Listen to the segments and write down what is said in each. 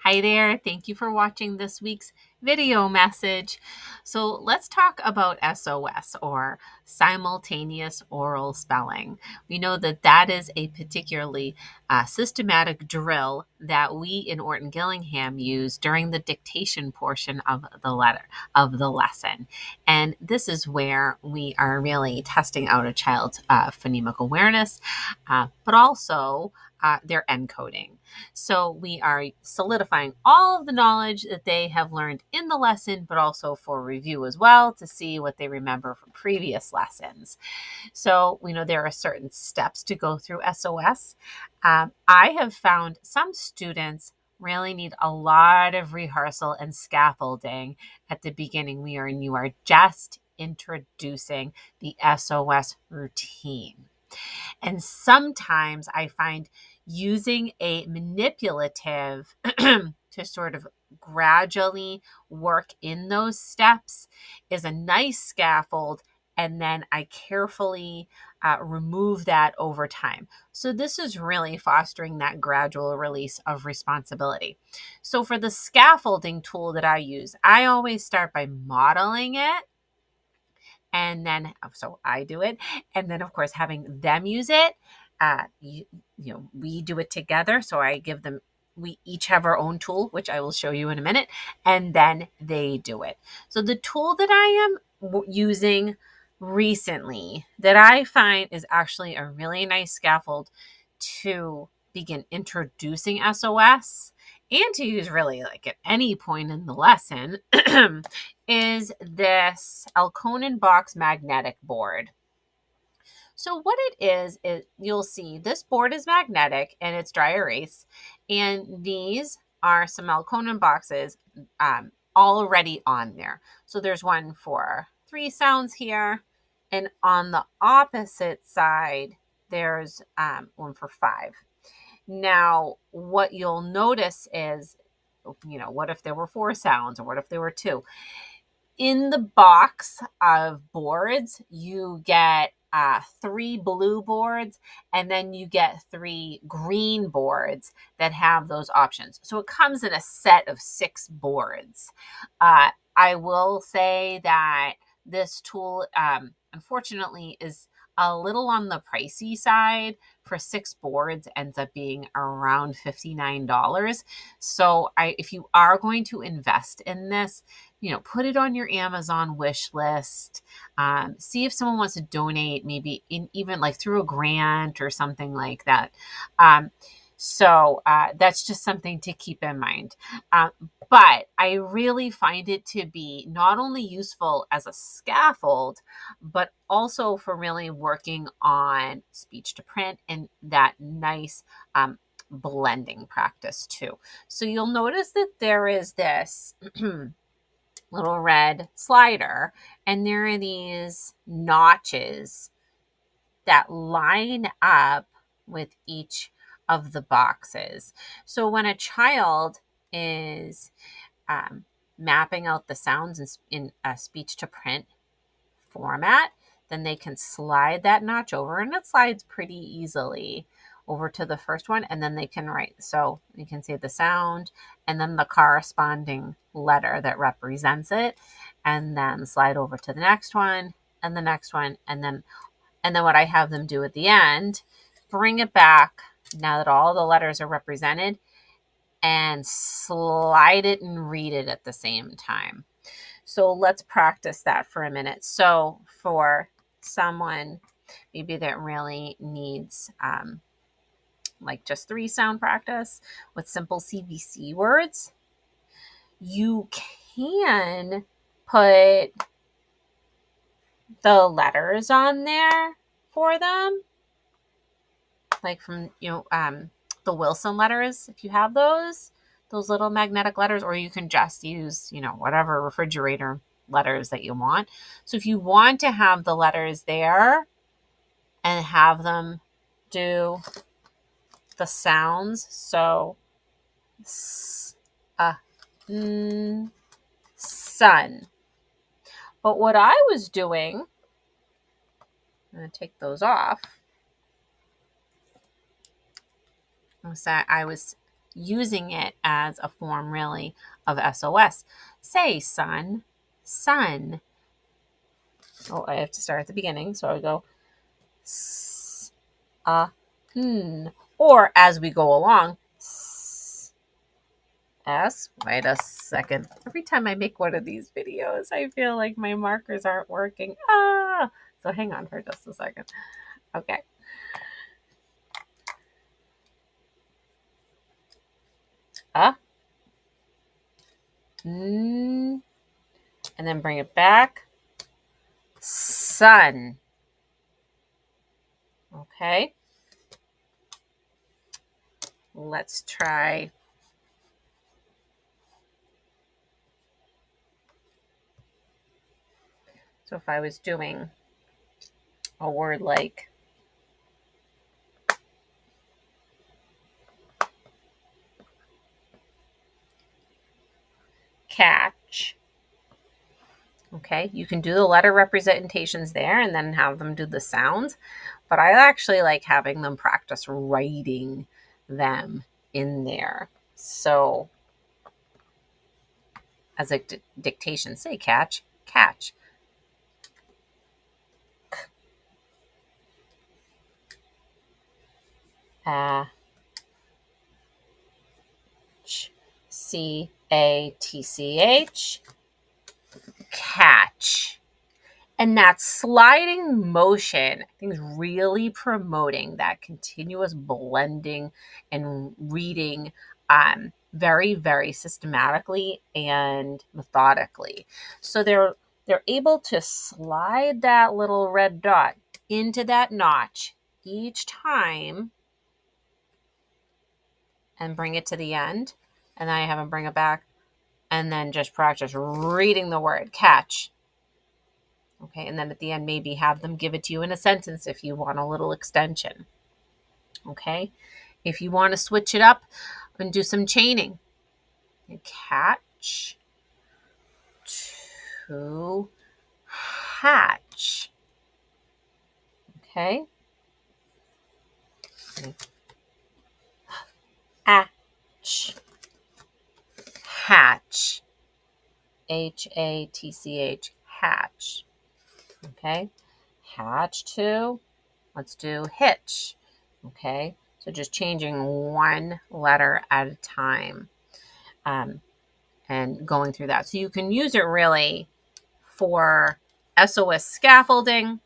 Hi there. Thank you for watching this week's video message. So let's talk about SOS, or simultaneous oral spelling. We know that that is a particularly systematic drill that we in Orton-Gillingham use during the dictation portion of the lesson. And this is where we are really testing out a child's phonemic awareness, but also their encoding. So we are solidifying all of the knowledge that they have learned in the lesson, but also for review as well to see what they remember from previous lessons. So we know there are certain steps to go through SOS. I have found some students really need a lot of rehearsal and scaffolding at the beginning. You are just introducing the SOS routine. And sometimes I find using a manipulative to sort of gradually work in those steps is a nice scaffold. And then I carefully remove that over time. So this is really fostering that gradual release of responsibility. So for the scaffolding tool that I use, I always start by modeling it. And then, so I do it. And then, of course, having them use it. We do it together. So I give them, we each have our own tool, which I will show you in a minute. And then they do it. So the tool that I am using recently that I find is actually a really nice scaffold to begin introducing SOS and to use really like at any point in the lesson is this Elkonin box magnetic board. So what it is you'll see this board is magnetic and it's dry erase. And these are some Elkonin boxes already on there. So there's one for 3 sounds here. And on the opposite side, there's one for 5. Now, what you'll notice is, what if there were 4 sounds or what if there were 2? In the box of boards, you get 3 blue boards, and then you get 3 green boards that have those options. So it comes in a set of 6 boards. I will say that this tool, unfortunately, is a little on the pricey side. For 6 boards ends up being around $59. So if you are going to invest in this, put it on your Amazon wish list. See if someone wants to donate, maybe even like through a grant or something like that. So that's just something to keep in mind. But I really find it to be not only useful as a scaffold, but also for really working on speech to print and that nice blending practice too. So you'll notice that there is this little red slider, and there are these notches that line up with each of the boxes. So when a child is mapping out the sounds in a speech to print format, then they can slide that notch over, and it slides pretty easily over to the first one, and then they can write. So you can see the sound and then the corresponding letter that represents it, and then slide over to the next one and the next one, and then what I have them do at the end, bring it back now that all the letters are represented, and slide it and read it at the same time. So let's practice that for a minute. So for someone maybe that really needs like just 3 sound practice with simple CVC words, you can put the letters on there for them, like from the Wilson letters, if you have those little magnetic letters, or you can just use whatever refrigerator letters that you want. So if you want to have the letters there and have them do the sounds, so sun. But what I was doing, I'm going to take those off. I was using it as a form really of SOS. Say sun, sun. Oh, I have to start at the beginning. So I would go s, n. Or as we go along, S. Wait a second. Every time I make one of these videos, I feel like my markers aren't working. So hang on for just a second. Okay. N. And then bring it back. Sun. Okay. Let's try. So if I was doing a word like catch, okay, you can do the letter representations there and then have them do the sounds. But I actually like having them practice writing them in there. So as a dictation, say catch, catch. C-A-T-C-H, catch. And that sliding motion, I think, is really promoting that continuous blending and reading very, very systematically and methodically. So they're able to slide that little red dot into that notch each time and bring it to the end. And then I have them bring it back and then just practice reading the word catch. Okay, and then at the end, maybe have them give it to you in a sentence if you want a little extension. Okay, if you want to switch it up and do some chaining. Catch to hatch. Okay. Hatch. Hatch. H-A-T-C-H. Hatch. Okay. Hatch to, let's do hitch. Okay. So just changing one letter at a time and going through that. So you can use it really for SOS scaffolding,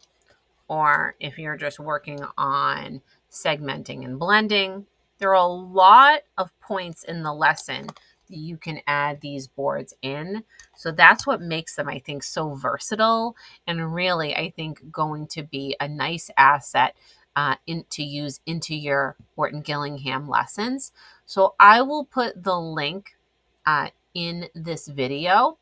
or if you're just working on segmenting and blending. There are a lot of points in the lesson that you can add these boards in. So that's what makes them, I think, so versatile and really, I think, going to be a nice asset to use into your Orton-Gillingham lessons. So I will put the link in this video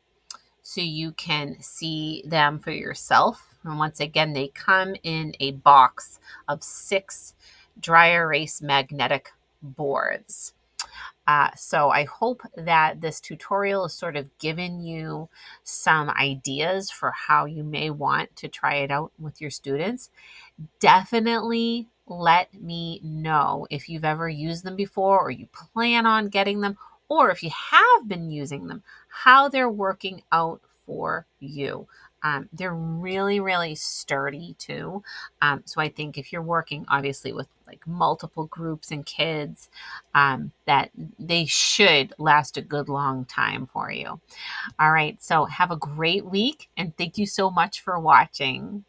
so you can see them for yourself. And once again, they come in a box of 6 dry erase magnetic boards. So I hope that this tutorial has sort of given you some ideas for how you may want to try it out with your students. Definitely let me know if you've ever used them before or you plan on getting them, or if you have been using them, how they're working out for you. They're really, really sturdy too. So I think if you're working obviously with like multiple groups and kids, that they should last a good long time for you. All right. So have a great week and thank you so much for watching.